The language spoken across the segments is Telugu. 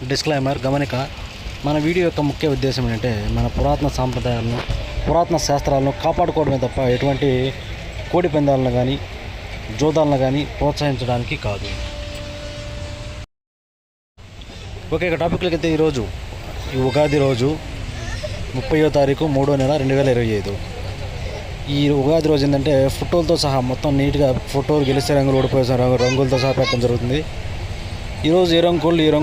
డిస్క్లైమర్ గమనిక. మన వీడియో యొక్క ముఖ్య ఉద్దేశం ఏంటంటే మన పురాతన సాంప్రదాయాలను, పురాతన శాస్త్రాలను కాపాడుకోవడమే తప్ప ఎటువంటి కోడి పందాలను కానీ జోదాలను కానీ ప్రోత్సహించడానికి కాదు. ఓకే, ఇక టాపిక్లకి అయితే ఈరోజు ఈ ఉగాది రోజు 30వ తారీఖు 3వ నెల 2025. ఈ ఉగాది రోజు ఏంటంటే ఫోటోలతో సహా మొత్తం నీట్గా ఫోటోలు గెలిస్తే రంగులు ఓడిపోయే రంగులతో సహా పెట్టడం జరుగుతుంది. ఈరోజు ఏ రంగు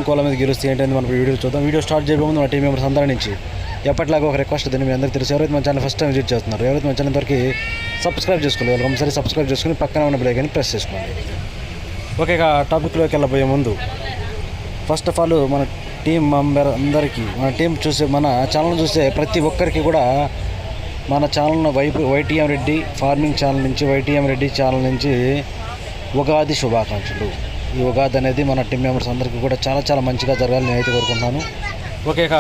కోళ్ళ మీద గెలుస్తే ఏంటంటే మనం వీడియో చూద్దాం. వీడియో స్టార్ట్ చేయడం ముందు మన టీం మెంబర్స్ అందరి నుంచి ఎప్పటిలాగా ఒక రిక్వెస్ట్ దీన్ని మీ అందరికీ తెలుసు. ఎవరైతే మన ఛానల్ ఫస్ట్ టైం విజిట్ చేస్తున్నారు, ఎవరైతే మన ఛానల్ వరకు సబ్స్క్రైబ్ చేసుకోవాలి, వాళ్ళు ఒకసారి సబ్స్క్రైబ్ చేసుకుని పక్కన ఉన్న బెల్ ఐకాన్ని ప్రెస్ చేసుకోండి. ఓకే, ఇక టాపిక్లోకి వెళ్ళబోయే ముందు ఫస్ట్ ఆఫ్ ఆల్ మన టీం మెంబర్ అందరికీ, మన టీం చూసే, మన ఛానల్ చూసే ప్రతి ఒక్కరికి కూడా మన channel YTM Reddy farming channel నుంచి, వైటీఎం రెడ్డి ఛానల్ నుంచి ఉగాది శుభాకాంక్షలు. ఈ ఉగాది అనేది మన టీం మెంబర్స్ అందరికీ కూడా చాలా చాలా మంచిగా జరగాలని నేనైతే కోరుకుంటున్నాను. ఓకే, ఇక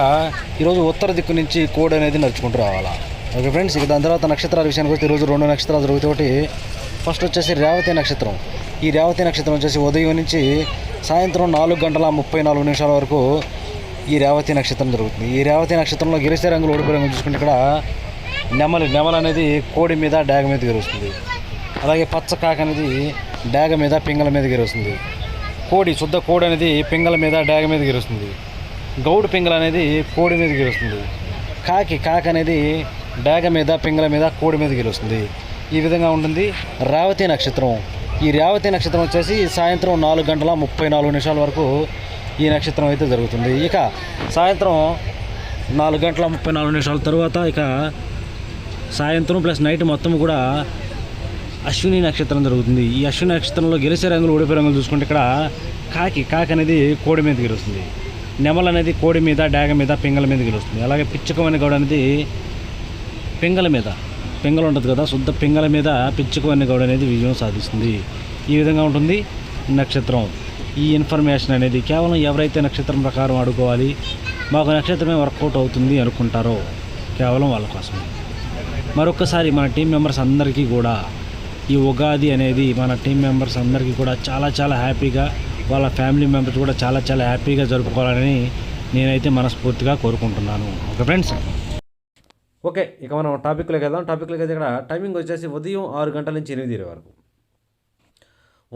ఈరోజు ఉత్తర దిక్కు నుంచి కోడి అనేది నడుచుకుంటూ రావాలా. ఓకే ఫ్రెండ్స్, ఇక దాని తర్వాత నక్షత్రాల విషయానికి వస్తే ఈరోజు 2 నక్షత్రాలు జరుగుతాయి. ఒకటి ఫస్ట్ వచ్చేసి రేవతి నక్షత్రం. ఈ రేవతి నక్షత్రం వచ్చేసి ఉదయం నుంచి సాయంత్రం 4:34 వరకు ఈ రేవతి నక్షత్రం జరుగుతుంది. ఈ రేవతి నక్షత్రంలో గెలిసే రంగులు, ఓడిపోయే రంగులు చూసుకుంటే ఇక్కడ నెమలు అనేది కోడి మీద డాగ మీద గెలుస్తుంది. అలాగే పచ్చ కాక అనేది డాగ మీద పింగళ మీద గెలుస్తుంది. శుద్ధ కోడి అనేది పింగళ మీద డాగ మీద గెలుస్తుంది. గౌడు పింగళ అనేది కోడి మీద గెలుస్తుంది. కాక అనేది డాగ మీద పింగళ మీద కోడి మీద గెలుస్తుంది. ఈ విధంగా ఉంటుంది రేవతి నక్షత్రం. ఈ రేవతి నక్షత్రం వచ్చేసి సాయంత్రం 4:34 వరకు ఈ నక్షత్రం అయితే జరుగుతుంది. ఇక సాయంత్రం 4:34 తర్వాత ఇక సాయంత్రం ప్లస్ నైట్ మొత్తం కూడా అశ్విని నక్షత్రం జరుగుతుంది. ఈ అశ్విని నక్షత్రంలో గెలిసే రంగులు, ఓడిపోయే రంగులు చూసుకుంటే ఇక్కడ కాకి అనేది కోడి మీద గెలుస్తుంది. నెమలు అనేది కోడి మీద డాగ మీద పింగళ మీద గెలుస్తుంది. అలాగే పిచ్చుకవని గౌడ అనేది పింగళ ఉంటుంది కదా, శుద్ధ పింగళ మీద పిచ్చుకవని గౌడ అనేది విజయం సాధిస్తుంది. ఈ విధంగా ఉంటుంది నక్షత్రం. ఈ ఇన్ఫర్మేషన్ అనేది కేవలం ఎవరైతే నక్షత్రం ప్రకారం ఆడుకోవాలి, మాకు నక్షత్రమే వర్కౌట్ అవుతుంది అనుకుంటారో కేవలం వాళ్ళ కోసమే. మరొకసారి మన టీం మెంబర్స్ అందరికీ కూడా ఈ ఉగాది అనేది మన టీం మెంబర్స్ అందరికీ కూడా చాలా చాలా హ్యాపీగా, వాళ్ళ ఫ్యామిలీ మెంబర్స్ కూడా చాలా చాలా హ్యాపీగా జరుపుకోవాలని నేనైతే మనస్ఫూర్తిగా కోరుకుంటున్నాను. ఓకే ఫ్రెండ్స్, ఓకే, ఇక మనం టాపిక్లోకి వెళ్దాం. టాపిక్లోకి అయితే ఇక్కడ టైమింగ్ వచ్చేసి ఉదయం 6 గంటల నుంచి 8:20 వరకు.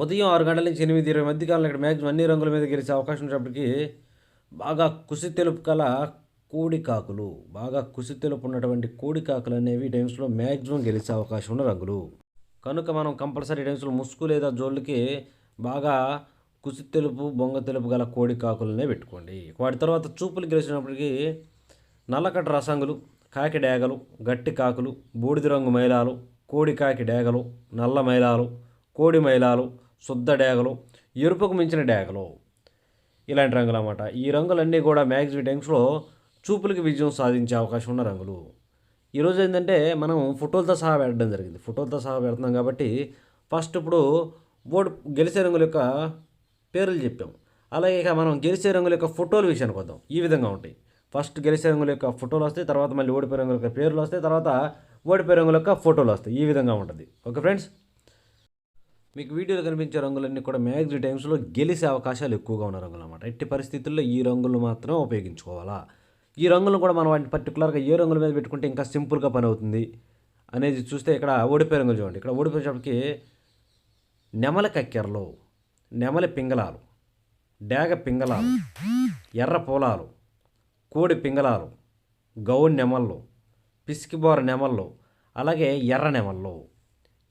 ఉదయం 6 గంటల నుంచి 8:20 మధ్యకాలంలో ఇక్కడ మ్యాక్సిమం అన్ని రంగుల మీద గెలిచే అవకాశం ఉన్నప్పటికీ బాగా కుసి తెలుపు కల కోడికాకులు, బాగా కుసి తెలుపు ఉన్నటువంటి కోడికాకులు అనేవి టైమ్స్లో మ్యాక్సిమం గెలిచే అవకాశం ఉన్న రంగులు. కనుక మనం కంపల్సరీ టైమ్స్లో ముసుగు లేదా జోళ్ళకి బాగా కుసి తెలుపు, బొంగ తెలుపు గల కోడికాకులనే పెట్టుకోండి. వాటి తర్వాత చూపులు గెలిచినప్పటికీ నల్లకట్ట రసంగులు, కాకి డేగలు, గట్టి కాకులు, బూడిద రంగు మైలాలు, కోడి కాకి డేగలు, నల్ల మైలాలు, కోడి మైలాలు, శుద్ధ డేగలు, ఎరుపుకు మించిన డేగలు, ఇలాంటి రంగులు అన్నమాట. ఈ రంగులన్నీ కూడా మ్యాక్సిమం టైమ్స్లో చూపులకి విజయం సాధించే అవకాశం ఉన్న రంగులు. ఈరోజు ఏంటంటే మనం ఫోటోలతో సహా పెట్టడం జరిగింది. ఫోటోలతో సహా పెడుతున్నాం కాబట్టి ఫస్ట్ ఇప్పుడు గెలిచే రంగుల యొక్క పేర్లు చెప్పాం. అలాగే ఇక మనం గెలిచే రంగుల యొక్క ఫోటోల విషయానికి వద్దాం. ఈ విధంగా ఉంటాయి. ఫస్ట్ గెలిచే రంగుల యొక్క ఫోటోలు వస్తాయి, తర్వాత మళ్ళీ ఓడిపోయే రంగుల యొక్క పేర్లు వస్తాయి, తర్వాత ఓడిపోయే రంగుల యొక్క ఫోటోలు వస్తాయి. ఈ విధంగా ఉంటుంది. ఓకే ఫ్రెండ్స్, మీకు వీడియోలో కనిపించే రంగులన్నీ కూడా మ్యాక్సిమం టైమ్స్లో గెలిచే అవకాశాలు ఎక్కువగా ఉన్న రంగులు అన్నమాట. ఎట్టి పరిస్థితుల్లో ఈ రంగులు మాత్రమే ఉపయోగించుకోవాలా. ఈ రంగులను కూడా మనం వాటిని పర్టికులర్గా ఏ రంగుల మీద పెట్టుకుంటే ఇంకా సింపుల్గా పని అవుతుంది అనేది చూస్తే ఇక్కడ ఓడిపోయే రంగులు చూడండి. ఇక్కడ ఓడిపోయేటప్పటికి నెమలి కక్కెరలు, నెమలి పింగళాలు, డేగ పింగళాలు, ఎర్ర పూలాలు, కోడి పింగళాలు, గౌడ్ నెమళ్ళు, పిసికిబోర నెమళ్ళు, అలాగే ఎర్ర నెమళ్ళు,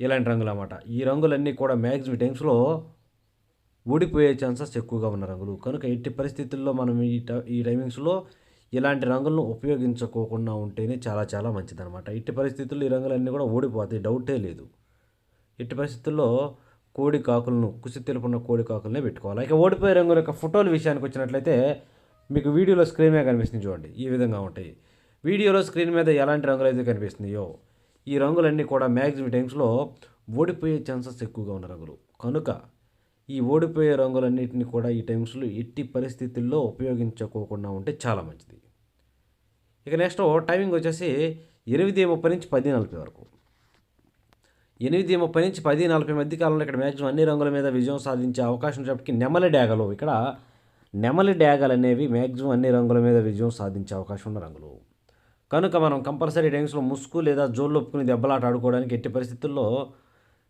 ఇలాంటి రంగులు అన్నమాట. ఈ రంగులన్నీ కూడా మ్యాక్సిమం టైమ్స్లో ఓడిపోయే ఛాన్సెస్ ఎక్కువగా ఉన్న రంగులు. కనుక ఎట్టి పరిస్థితుల్లో మనం ఈ టైమింగ్స్లో ఇలాంటి రంగులను ఉపయోగించుకోకుండా ఉంటేనే చాలా చాలా మంచిదన్నమాట. ఎట్టి పరిస్థితుల్లో ఈ రంగులన్నీ కూడా ఓడిపోతాయి, డౌటే లేదు. ఎట్టి పరిస్థితుల్లో కోడి కాకులను, కుసి తెలుపున్న కోడి కాకులనే పెట్టుకోవాలి. ఇక ఓడిపోయే రంగుల యొక్క ఫోటోల విషయానికి వచ్చినట్లయితే మీకు వీడియోలో స్క్రీన్ మీద కనిపిస్తుంది చూడండి. ఈ విధంగా ఉంటాయి. వీడియోలో స్క్రీన్ మీద ఎలాంటి రంగులు అయితే కనిపిస్తున్నాయో ఈ రంగులన్నీ కూడా మ్యాక్సిమం టైమ్స్లో ఓడిపోయే ఛాన్సెస్ ఎక్కువగా ఉన్న రంగులు. కనుక ఈ ఓడిపోయే రంగులన్నింటినీ కూడా ఈ టైమ్స్లో ఎట్టి పరిస్థితుల్లో ఉపయోగించుకోకుండా ఉంటే చాలా మంచిది. ఇక నెక్స్ట్ టైమింగ్ వచ్చేసి 8:30 నుంచి 10:40 వరకు. 8:30 నుంచి 10:40 మధ్య కాలంలో ఇక్కడ మ్యాక్సిమం అన్ని రంగుల మీద విజయం సాధించే అవకాశం ఉన్నప్పటికీ నెమలి డేగలు, ఇక్కడ నెమలి డ్యాగలు అనేవి మ్యాక్సిమం అన్ని రంగుల మీద విజయం సాధించే అవకాశం ఉన్న రంగులు. కనుక మనం కంపల్సరీ టైమ్స్లో ముసుగు లేదా జోళ్ళు ఒప్పుకుని దెబ్బలాట ఆడుకోవడానికి ఎట్టి పరిస్థితుల్లో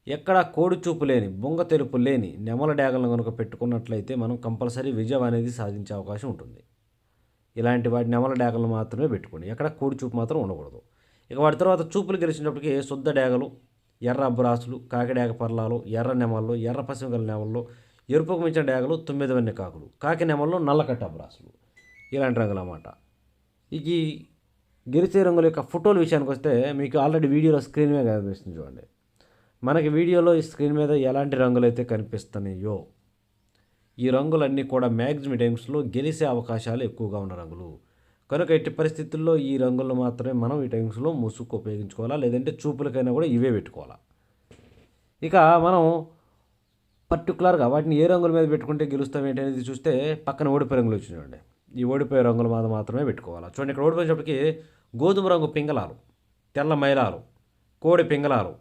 ఎక్కడా కోడి చూపు లేని, బొంగ తెలుపు లేని నెమల డ్యాగలను కనుక పెట్టుకున్నట్లయితే మనం కంపల్సరీ విజయం అనేది సాధించే అవకాశం ఉంటుంది. ఇలాంటి వాటి నెమల డ్యాగలను మాత్రమే పెట్టుకోండి, ఎక్కడ కోడి చూపు మాత్రం ఉండకూడదు. ఇక వాటి తర్వాత చూపులు గెలిచినప్పటికీ శుద్ధ డ్యాగలు, ఎర్ర అబ్బరాసులు, కాకిడాగ పర్లాలు, ఎర్ర నెమళ్ళు, ఎర్ర పసిమిగల నెమళ్ళు, ఎరుపుకు మించిన డ్యాగలు, 9 వన్నె కాకులు, కాకి నెమళ్ళు, నల్లకట్ట అబ్బరాసులు, ఇలాంటి రంగులు అన్నమాట. ఇక ఈ గెలిచే రంగుల యొక్క ఫోటోల విషయానికి వస్తే మీకు ఆల్రెడీ వీడియోలో స్క్రీన్ మీద కనిపిస్తుంది చూడండి. మనకి వీడియోలో ఈ స్క్రీన్ మీద ఎలాంటి రంగులు అయితే కనిపిస్తున్నాయో ఈ రంగులన్నీ కూడా మ్యాక్సిమం టైమ్స్లో గెలిచే అవకాశాలు ఎక్కువగా ఉన్న రంగులు. కనుక ఎట్టి పరిస్థితుల్లో ఈ రంగులను మాత్రమే మనం ఈ టైమ్స్లో ముసుగు ఉపయోగించుకోవాలా, లేదంటే చూపులకైనా కూడా ఇవే పెట్టుకోవాలా. ఇక మనం పర్టికులర్గా వాటిని ఏ రంగుల మీద పెట్టుకుంటే గెలుస్తాం ఏంటి అనేది చూస్తే పక్కన ఓడిపోయే రంగులు వచ్చినాయి చూడండి. ఈ ఓడిపోయే రంగుల మీద మాత్రమే పెట్టుకోవాలి. చూడండి, ఇక్కడ ఓడిపోయేటప్పటికి గోధుమ రంగు పింగళాలు, తెల్ల మైలాలు, కోడి పింగళాలు,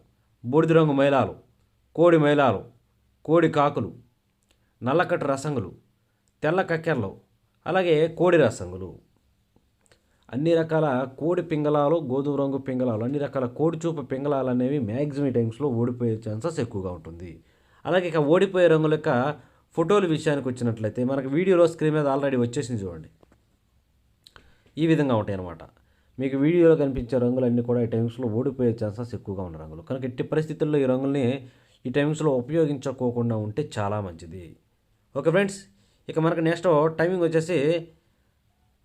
బూడిద రంగు మైలాలు, కోడి మైలాలు, కోడి కాకులు, నల్లకట్టు రసంగులు, తెల్ల కక్కెరలు, అలాగే కోడి రసంగులు, అన్ని రకాల కోడి పింగళాలు, గోధుమ రంగు పింగళాలు, అన్ని రకాల కోడి చూపు పింగళాలు అనేవి మ్యాక్సిమం టైమ్స్లో ఓడిపోయే ఛాన్సెస్ ఎక్కువగా ఉంటుంది. అలాగే ఇక ఓడిపోయే రంగుల యొక్క ఫోటోల విషయానికి వచ్చినట్లయితే మనకు వీడియోలో స్క్రీన్ మీద ఆల్రెడీ వచ్చేసింది చూడండి. ఈ విధంగా ఉంటాయి అన్నమాట. మీకు వీడియోలో కనిపించే రంగులన్నీ కూడా ఈ టైమ్స్లో ఓడిపోయే ఛాన్సెస్ ఎక్కువగా ఉన్న రంగులు. కనుక ఎట్టి పరిస్థితుల్లో ఈ రంగుల్ని ఈ టైమ్స్లో ఉపయోగించుకోకుండా ఉంటే చాలా మంచిది. ఓకే ఫ్రెండ్స్, ఇక మనకు నెక్స్ట్ టైమింగ్ వచ్చేసి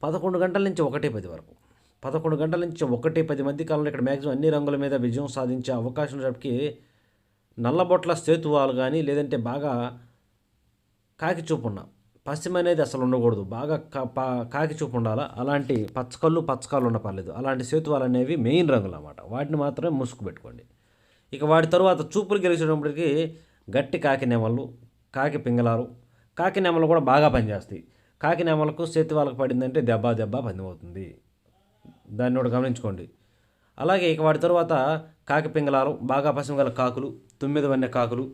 11 గంటల నుంచి 1:10 వరకు. 11 గంటల నుంచి 1:10 మధ్య కాలంలో ఇక్కడ మ్యాక్సిమం అన్ని రంగుల మీద విజయం సాధించే అవకాశం ఉన్నప్పటికీ నల్లబొట్ల సేతువాలు కానీ, లేదంటే బాగా కాకి చూపు ఉన్న, పశ్చిమ అనేది అసలు ఉండకూడదు, బాగా కాకి చూపు ఉండాలా. అలాంటి పచ్చకాళ్ళు ఉన్న పర్లేదు, అలాంటి సేతువాలు అనేవి మెయిన్ రంగులు అన్నమాట. వాటిని మాత్రమే ముసుగు పెట్టుకోండి. ఇక వాటి తరువాత చూపులు గెలిచేటప్పటికి గట్టి కాకి నెమళ్ళు, కాకి పింగళాలు, కాకి నెమలు కూడా బాగా పనిచేస్తాయి. కాకి నెమలకు సేతువాలకు పడిందంటే దెబ్బ పందెమవుతుంది. దాన్ని కూడా గమనించుకోండి. అలాగే ఇక వాటి తరువాత కాకి పింగళాలు, బాగా పసిమిగల కాకులు, 9 వన్నె కాకులు,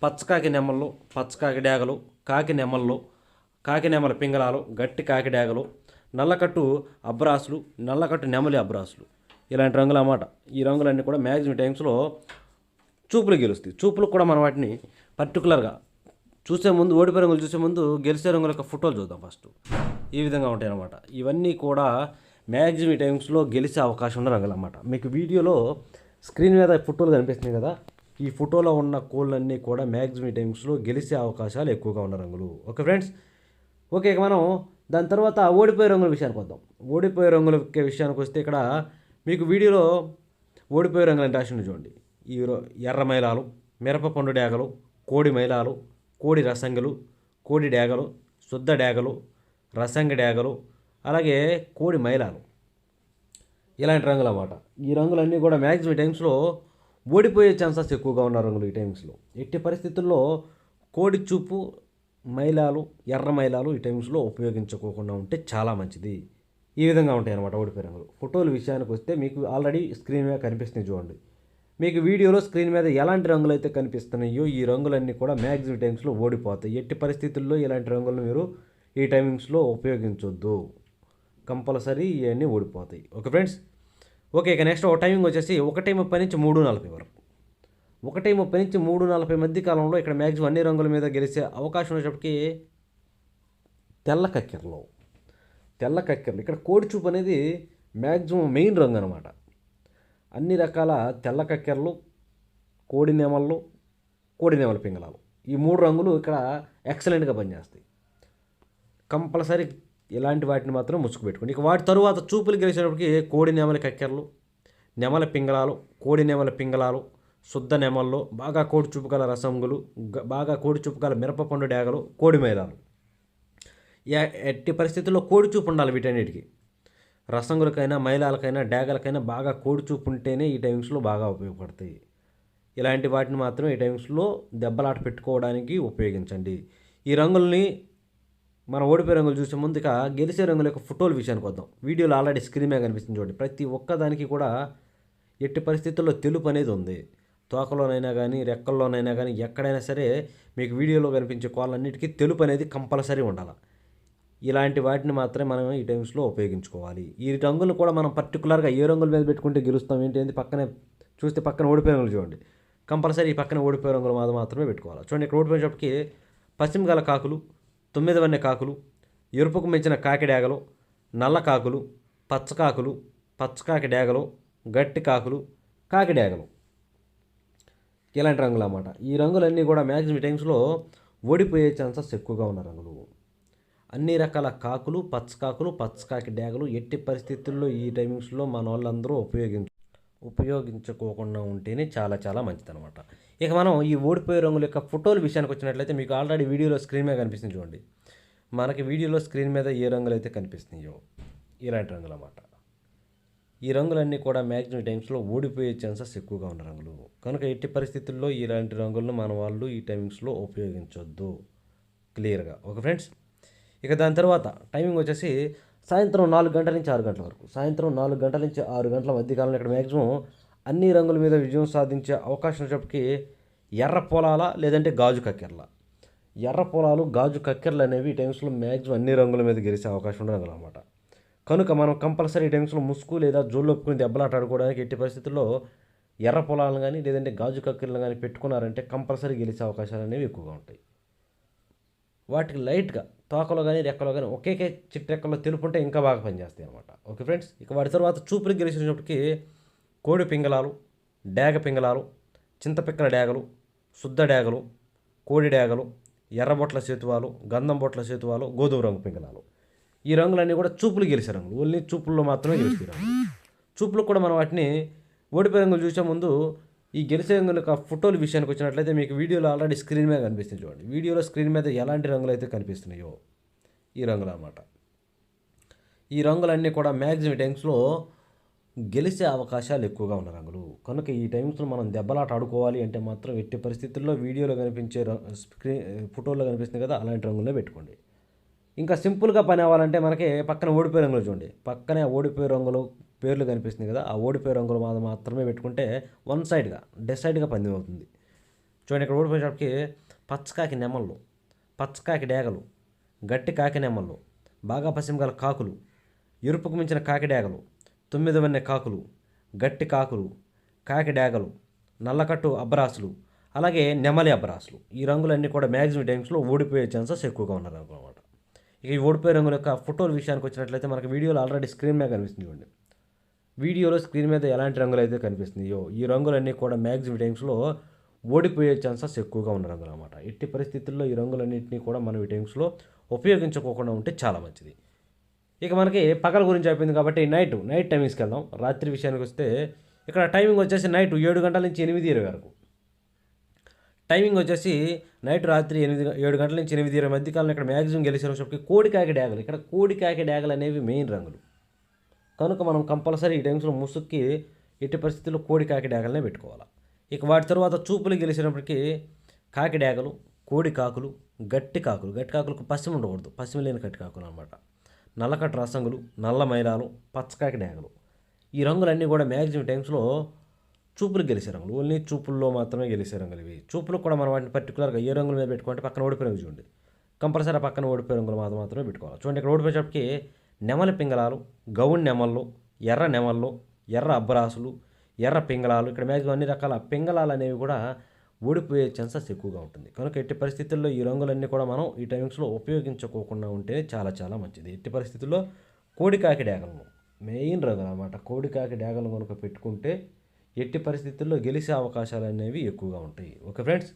పచ్చకాకి నెమళ్ళు, పచ్చకాకి డ్యాగలు, కాకి నెమళ్ళు, కాకి నెమల పింగళాలు, గట్టి కాకి డ్యాగలు, నల్లకట్టు అబ్రాసులు, నల్లకట్టు నెమలి అబ్రాసులు, ఇలాంటి రంగులు అన్నమాట. ఈ రంగులన్నీ కూడా మ్యాక్సిమం టైమ్స్లో చూపులు గెలుస్తాయి. చూపులు కూడా మనం వాటిని పర్టికులర్గా చూసే ముందు, ఓడిపోయే రంగులు చూసే ముందు గెలిచే రంగుల యొక్క ఫోటోలు చూద్దాం ఫస్ట్. ఈ విధంగా ఉంటాయి అన్నమాట. ఇవన్నీ కూడా మ్యాక్సిమం టైమ్స్లో గెలిచే అవకాశం ఉన్న రంగులు అన్నమాట. మీకు వీడియోలో స్క్రీన్ మీద ఫోటోలు కనిపిస్తున్నాయి కదా, ఈ ఫోటోలో ఉన్న కోళ్ళన్నీ కూడా మ్యాక్సిమం టైమ్స్లో గెలిచే అవకాశాలు ఎక్కువగా ఉన్న రంగులు. ఓకే ఫ్రెండ్స్, ఓకే ఇక మనం దాని తర్వాత ఓడిపోయే రంగుల విషయానికి వద్దాం. ఓడిపోయే రంగుల విషయానికి వస్తే ఇక్కడ మీకు వీడియోలో ఓడిపోయే రంగులు అంటే రాసింది చూడండి. ఈ ఎర్ర మైలాలు, మిరప పండు డ్యాగలు, కోడి మైలాలు, కోడి రసంగులు, కోడి డ్యాగలు, శుద్ధ డ్యాగలు, రసంగ డ్యాగలు, అలాగే కోడి మైలాలు, ఇలాంటి రంగులు అన్నమాట. ఈ రంగులన్నీ కూడా మ్యాక్సిమం టైమ్స్లో ఓడిపోయే ఛాన్సెస్ ఎక్కువగా ఉన్న రంగులు ఈ టైమ్స్లో. ఎట్టి పరిస్థితుల్లో కోడి చూపు, మైలాలు, ఎర్ర మైలాలు ఈ టైమ్స్లో ఉపయోగించుకోకుండా ఉంటే చాలా మంచిది. ఈ విధంగా ఉంటాయి అన్నమాట ఓడిపోయే రంగులు. ఫోటోల విషయానికి వస్తే మీకు ఆల్రెడీ స్క్రీన్ మీద కనిపిస్తుంది చూడండి. మీకు వీడియోలో స్క్రీన్ మీద ఎలాంటి రంగులు అయితే కనిపిస్తున్నాయో ఈ రంగులన్నీ కూడా మ్యాక్సిమం టైమ్స్లో ఓడిపోతాయి. ఎట్టి పరిస్థితుల్లో ఇలాంటి రంగులను మీరు ఈ టైమింగ్స్లో ఉపయోగించొద్దు, కంపల్సరీ ఇవన్నీ ఓడిపోతాయి. ఓకే ఫ్రెండ్స్, ఓకే ఇక నెక్స్ట్ టైమింగ్ వచ్చేసి 1:30 నుంచి 3:40 వరకు. 1:30 నుంచి 3:40 మధ్య కాలంలో ఇక్కడ మ్యాక్సిమం అన్ని రంగుల మీద గెలిచే అవకాశం వచ్చేటప్పటికి తెల్ల కక్కెరలు. ఇక్కడ కోడి చూపు అనేది మ్యాక్సిమం మెయిన్ రంగు అనమాట. అన్ని రకాల తెల్ల కక్కెరలు, కోడి నెమళ్ళు, కోడి నెమల పింగళాలు, ఈ 3 రంగులు ఇక్కడ ఎక్సలెంట్గా పనిచేస్తాయి. కంపల్సరీ ఇలాంటి వాటిని మాత్రం ముసుగు పెట్టుకోండి. ఇక వాటి తరువాత చూపులు గెలిచేటప్పటికి కోడి నెమలి కక్కెరలు, నెమల పింగళాలు, కోడి నెమల పింగళాలు, శుద్ధ నెమళ్ళు, బాగా కోడి చూపు గల రసంగులు, బాగా కోడి చూపు గల మిరప పండు డ్యాగలు, కోడి మైలాలు. ఎట్టి పరిస్థితుల్లో కోడి చూపు ఉండాలి వీటన్నిటికీ. రసంగులకైనా, మైలాలకైనా, డ్యాగలకైనా బాగా కోడి చూపు ఉంటేనే ఈ టైమ్స్లో బాగా ఉపయోగపడతాయి. ఇలాంటి వాటిని మాత్రం ఈ టైమ్స్లో దెబ్బలాట పెట్టుకోవడానికి ఉపయోగించండి. ఈ రంగుల్ని మనం ఓడిపోయే రంగులు చూసే ముందుగా గెలిచే రంగుల యొక్క ఫోటోల విషయానికి వద్దాం. వీడియోలో ఆల్రెడీ స్క్రీన్ మీద కనిపిస్తుంది చూడండి. ప్రతి ఒక్కదానికి కూడా ఎట్టి పరిస్థితుల్లో తెలుపు అనేది ఉంది. తోకలోనైనా కానీ, రెక్కల్లోనైనా కానీ, ఎక్కడైనా సరే మీకు వీడియోలో కనిపించే కోళ్ళన్నిటికీ తెలుపు అనేది కంపల్సరీ ఉండాలి. ఇలాంటి వాటిని మాత్రమే మనం ఈ టైమ్స్లో ఉపయోగించుకోవాలి. ఈ రంగులు కూడా మనం పర్టికులర్గా ఏ రంగుల మీద పెట్టుకుంటే గెలుస్తాం ఏంటి పక్కనే చూస్తే పక్కన ఓడిపోయే రంగులు చూడండి. కంపల్సరీ ఈ పక్కన ఓడిపోయే రంగులు మాత్రమే పెట్టుకోవాలి. చూడండి ఇక్కడ ఓడిపోయేటప్పటికి పశ్చిమ గల కాకులు, 9 వన్నె కాకులు, ఎరుపుకు మించిన కాకి డేగలు, నల్ల కాకులు, పచ్చ కాకులు, పచ్చకాకి డేగలు, గట్టి కాకులు, కాకి డేగలు, ఇలాంటి రంగులు అన్నమాట. ఈ రంగులన్నీ కూడా మ్యాక్సిమం టైమ్స్లో ఓడిపోయే ఛాన్సెస్ ఎక్కువగా ఉన్న రంగులు. అన్ని రకాల కాకులు, పచ్చకాకులు, పచ్చకాకి డేగలు ఎట్టి పరిస్థితుల్లో ఈ టైమింగ్స్లో మన వాళ్ళందరూ ఉపయోగించుకోకుండా ఉంటేనే చాలా చాలా మంచిదన్నమాట. ఇక మనం ఈ ఓడిపోయే రంగుల యొక్క ఫోటోల విషయానికి వచ్చినట్లయితే మీకు ఆల్రెడీ వీడియోలో స్క్రీన్ మీద కనిపిస్తుంది చూడండి. మనకి వీడియోలో స్క్రీన్ మీద ఏ రంగులు అయితే కనిపిస్తున్నాయో ఇలాంటి రంగులు అన్నమాట. ఈ రంగులన్నీ కూడా మ్యాక్సిమం టైమ్స్లో ఓడిపోయే ఛాన్సెస్ ఎక్కువగా ఉన్న రంగులు కనుక ఎట్టి పరిస్థితుల్లో ఇలాంటి రంగులను మన వాళ్ళు ఈ టైమింగ్స్లో ఉపయోగించొద్దు. క్లియర్గా ఓకే ఫ్రెండ్స్. ఇక దాని తర్వాత టైమింగ్ వచ్చేసి సాయంత్రం 4 గంటల నుంచి 6 గంటల వరకు. సాయంత్రం 4 గంటల నుంచి 6 గంటల మధ్యకాలంలో ఇక్కడ మ్యాక్సిమం అన్ని రంగుల మీద విజయం సాధించే అవకాశం వచ్చేప్పటికి ఎర్ర పొలాల లేదంటే గాజు కక్కెరల. ఎర్ర పొలాలు గాజు కక్కెరలు అనేవి ఈ టైమ్స్లో మ్యాక్సిమం అన్ని రంగుల మీద గెలిచే అవకాశం ఉన్న రంగులు అన్నమాట. కనుక మనం కంపల్సరీ ఈ టైమ్స్లో ముసుగు లేదా జోళ్ళు ఒప్పుకుని దెబ్బలాట ఆడుకోవడానికి ఎట్టి పరిస్థితుల్లో ఎర్ర పొలాలను కానీ లేదంటే గాజు కక్కెరలను కానీ పెట్టుకున్నారంటే కంపల్సరీ గెలిచే అవకాశాలు అనేవి ఎక్కువగా ఉంటాయి. వాటికి లైట్గా తోకలో కానీ రెక్కలో కానీ ఒకే చిట్టెక్కలో తెలుపు ఉంటే ఇంకా బాగా పనిచేస్తాయి అన్నమాట. Okay friends. ఇక వాటి తర్వాత చూపులకు గెలిచినప్పటికీ కోడి పింగళాలు, డేగ పింగళాలు, చింతపిక్కల డేగలు, శుద్ధ డేగలు, కోడి డేగలు, ఎర్రబొట్ల సేతువాలు, గంధం బొట్ల సేతువాలు, గోధుమ రంగు పింగళాలు. ఈ రంగులన్నీ కూడా చూపులు గెలిచే రంగులు. ఓన్లీ చూపుల్లో మాత్రమే గెలుస్తాయి రంగులు. చూపులకు కూడా మనం వాటిని ఓడిపోయే రంగులు చూసే ముందు ఈ గెలిచే రంగుల యొక్క ఫోటోల విషయానికి వచ్చినట్లయితే మీకు వీడియోలో ఆల్రెడీ స్క్రీన్ మీద కనిపిస్తుంది చూడండి. వీడియోలో స్క్రీన్ మీద ఎలాంటి రంగులు అయితే కనిపిస్తున్నాయో ఈ రంగులు అన్నమాట. ఈ రంగులన్నీ కూడా మ్యాక్సిమం టైమ్స్లో గెలిచే అవకాశాలు ఎక్కువగా ఉన్న రంగులు కనుక ఈ టైమ్స్లో మనం దెబ్బలాట ఆడుకోవాలి అంటే మాత్రం ఎట్టి పరిస్థితుల్లో వీడియోలో కనిపించే ఫోటోలో కనిపిస్తుంది కదా అలాంటి రంగులే పెట్టుకోండి. ఇంకా సింపుల్గా పని అవ్వాలంటే మనకి పక్కన ఓడిపోయే రంగులు చూడండి. పక్కనే ఓడిపోయే రంగులు పేర్లు కనిపిస్తుంది కదా ఆ ఓడిపోయే రంగులు మాత్రమే పెట్టుకుంటే వన్ సైడ్గా డిసైడ్గా పందెం అవుతుంది. చూడండి ఇక్కడ ఓడిపోయేటప్పటికి పచ్చకాకి నెమళ్ళు, పచ్చకాకి డేగలు, గట్టి కాకి నెమళ్ళు, బాగా పశ్చిమగల కాకులు, ఎరుపుకు మించిన కాకి డేగలు, 9 వన్నె కాకులు, గట్టి కాకులు, కాకి డేగలు, నల్లకట్టు అబ్బరాసులు, అలాగే నెమలి అబ్బరాసులు. ఈ రంగులన్నీ కూడా మ్యాక్సిమం టైమ్స్లో ఓడిపోయే ఛాన్సెస్ ఎక్కువగా ఉన్న రంగులు అన్నమాట. ఇక ఈ ఓడిపోయే రంగుల యొక్క ఫోటోల విషయానికి వచ్చినట్లయితే మనకి వీడియోలో ఆల్రెడీ స్క్రీన్ మీద కనిపిస్తుంది చూడండి. వీడియోలో స్క్రీన్ మీద ఎలాంటి రంగులు అయితే కనిపిస్తున్నాయో ఈ రంగులన్నీ కూడా మ్యాక్సిమం టైమ్స్లో ఓడిపోయే ఛాన్సెస్ ఎక్కువగా ఉన్న రంగులు అన్నమాట. ఎట్టి పరిస్థితుల్లో ఈ రంగులన్నింటినీ కూడా మనం ఈ టైమ్స్లో ఉపయోగించుకోకుండా ఉంటే చాలా మంచిది. ఇక మనకి పగల గురించి అయిపోయింది కాబట్టి నైట్ టైమింగ్స్కి వెళ్దాం. రాత్రి విషయానికి వస్తే ఇక్కడ టైమింగ్ వచ్చేసి నైట్ 7 గంటల నుంచి 8:20 వరకు. టైమింగ్ వచ్చేసి రాత్రి 7 గంటల నుంచి 8:20 మధ్యకాలంలో ఇక్కడ మ్యాక్సిమం గెలిచేటప్పటికి కోడికాకి డేగలు. ఇక్కడ కోడికాకి డేగలు అనేవి మెయిన్ రంగులు కనుక మనం కంపల్సరీ ఈ టైమ్స్లో ముసుక్కి ఎట్టి పరిస్థితుల్లో కోడికాకి డేగలనే పెట్టుకోవాలి. ఇక వాటి తర్వాత చూపులు గెలిచినప్పటికీ కాకి డేగలు, కోడి కాకులు, గట్టి కాకులకు పశ్చిమ ఉండకూడదు. పశ్చిమ లేని గట్టి కాకులు అనమాట. నల్లకట్టు రసంగులు, నల్ల మైలాలు, పచ్చకాకి డేగలు. ఈ రంగులన్నీ కూడా మ్యాక్సిమం టైమ్స్లో చూపులు గెలిచే రంగులు. ఓన్లీ చూపుల్లో మాత్రమే గెలిచే రంగులు ఇవి. చూపులకు కూడా మనం వాటిని పర్టికులర్గా ఏ రంగుల మీద పెట్టుకుంటే పక్కన ఓడిపోయిన రంగు చూడండి. కంపల్సరీ పక్కన ఓడిపోయే రంగులు మాత్రమే పెట్టుకోవాలి. చూడండి ఇక్కడ ఓడిపోయేటప్పటికి నెమలి పింగళాలు, గౌన్ నెమళ్ళు, ఎర్ర నెమళ్ళు, ఎర్ర అబ్బరాసులు, ఎర్ర పింగళాలు. ఇక్కడ మ్యాక్సిమం అన్ని రకాల పింగళాలు అనేవి కూడా ఓడిపోయే ఛాన్సెస్ ఎక్కువగా ఉంటుంది కనుక ఎట్టి పరిస్థితుల్లో ఈ రంగులన్నీ కూడా మనం ఈ టైమింగ్స్లో ఉపయోగించుకోకుండా ఉంటేనే చాలా చాలా మంచిది. ఎట్టి పరిస్థితుల్లో కోడికాకి డేగలను మెయిన్ రంగులు అన్నమాట. కోడికాకి డేగలను కనుక పెట్టుకుంటే ఎట్టి పరిస్థితుల్లో గెలిచే అవకాశాలు అనేవి ఎక్కువగా ఉంటాయి. Okay friends.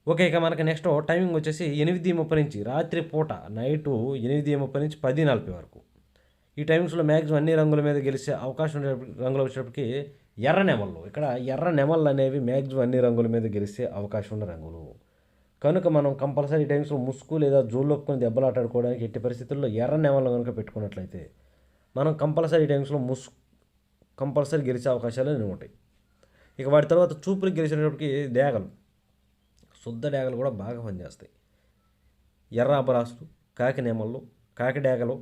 ఓకే ఇక మనకి నెక్స్ట్ టైమింగ్ వచ్చేసి 8:30 నుంచి రాత్రి పూట నైటు 8:30 నుంచి 10:40 వరకు. ఈ టైమింగ్స్లో మ్యాక్సిమం అన్ని రంగుల మీద గెలిచే అవకాశం ఉండే రంగులు వచ్చేటప్పటికి ఎర్ర నెమళ్ళు. ఇక్కడ ఎర్ర నెమళ్ళు అనేవి మ్యాక్సిమం అన్ని రంగుల మీద గెలిచే అవకాశం ఉన్న రంగులు కనుక మనం కంపల్సరీ టైమ్స్లో ముసుగు లేదా జోళ్ళొప్పుకొని దెబ్బలాట ఆడుకోవడానికి ఎట్టి పరిస్థితుల్లో ఎర్ర నెమళ్ళు కనుక పెట్టుకున్నట్లయితే మనం కంపల్సరీ టైమ్స్లో కంపల్సరీ గెలిచే అవకాశాలు ఉంటాయి. ఇక వాటి తర్వాత చూపులు గెలిచినప్పటికీ డేగలు, శుద్ధ డేగలు కూడా బాగా పనిచేస్తాయి. ఎర్ర అబ్బరాసులు, కాకి నెమళ్ళు, కాకి డేగలు,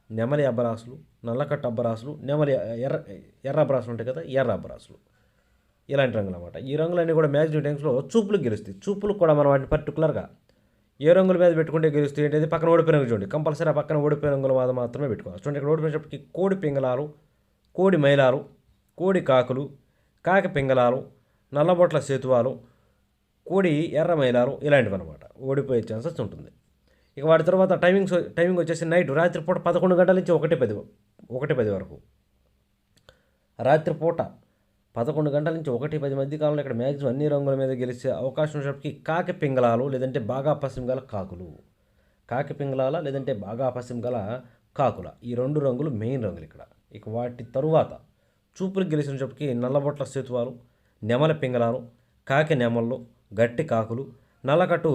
నెమలి అబ్బరాసులు, నల్లకట్టు అబ్బరాసులు, ఎర్ర అబ్బరాసులు ఉంటాయి కదా ఎర్ర అబ్బరాసులు. ఇలాంటి రంగులు అన్నమాట. ఈ రంగులన్నీ కూడా మ్యాక్సిమం టైమ్స్లో చూపులకు గెలుస్తాయి. చూపులకు కూడా మనం వాటిని పర్టికులర్గా ఏ రంగుల మీద పెట్టుకుంటే గెలుస్తుంది ఏంటంటే పక్కన ఓడిపోయిన రంగు చూడండి, కంపల్సరీ ఆ పక్కన ఓడిపోయిన రంగుల మీద మాత్రమే పెట్టుకోవాలి. చూడండి ఇక్కడ ఓడిపోయినప్పటికి కోడి పింగళాలు, కోడి మైలాలు, కోడి కాకులు, కాకి పింగళాలు, నల్లబొట్ల సేతువాలు, కోడి ఎర్ర మైలాలు ఇలాంటివి అనమాట ఓడిపోయే ఛాన్సెస్ ఉంటుంది. ఇక వాటి తర్వాత టైమింగ్ వచ్చేసి రాత్రిపూట 11 గంటల నుంచి 1:10 వరకు. రాత్రిపూట 11 గంటల నుంచి 1:10 మధ్య కాలంలో ఇక్కడ మ్యాక్సిమం అన్ని రంగుల మీద గెలిచే అవకాశం ఉన్నప్పటికీ కాకి పింగళాలు లేదంటే బాగా పశ్చిమ గల కాకులు, కాకి పింగళాల లేదంటే బాగా పశ్చిమ గల కాకుల, ఈ 2 రంగులు మెయిన్ రంగులు ఇక్కడ. ఇక వాటి తరువాత చూపులు గెలిచినప్పటికీ నల్లబొట్ల సేతువాలు, నెమల పింగళాలు, కాకి నెమళ్ళు, గట్టి కాకులు, నల్లకట్టు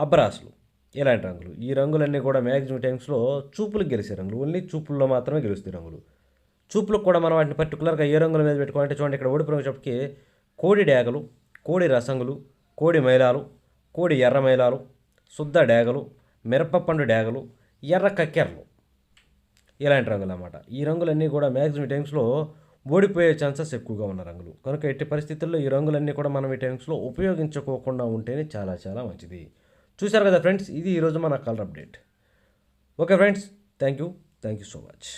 అబ్బరాసులు ఇలాంటి రంగులు. ఈ రంగులన్నీ కూడా మ్యాక్సిమం టైమ్స్లో చూపులకు గెలిచే రంగులు, ఓన్లీ చూపుల్లో మాత్రమే గెలుస్తాయి రంగులు. చూపులకు కూడా మనం వాటిని పర్టికులర్గా ఏ రంగుల మీద పెట్టుకోవాలంటే చూడండి ఇక్కడ ఓడిపోయినప్పటికీ కోడి డేగలు, కోడి రసంగులు, కోడి మైలాలు, కోడి ఎర్ర మైలాలు, శుద్ధ డేగలు, మిరపపండు డేగలు, ఎర్ర కక్కెరలు ఇలాంటి రంగులు అన్నమాట. ఈ రంగులన్నీ కూడా మ్యాక్సిమం టైమ్స్లో ఓడిపోయే ఛాన్సెస్ ఎక్కువగా ఉన్న రంగులు కనుక ఎట్టి పరిస్థితుల్లో ఈ రంగులన్నీ కూడా మనం ఈ టైమ్స్లో ఉపయోగించుకోకుండా ఉంటేనే చాలా చాలా మంచిది. చూశారు కదా ఫ్రెండ్స్, ఇది ఈరోజు మన colour update. Okay friends, thank you so much.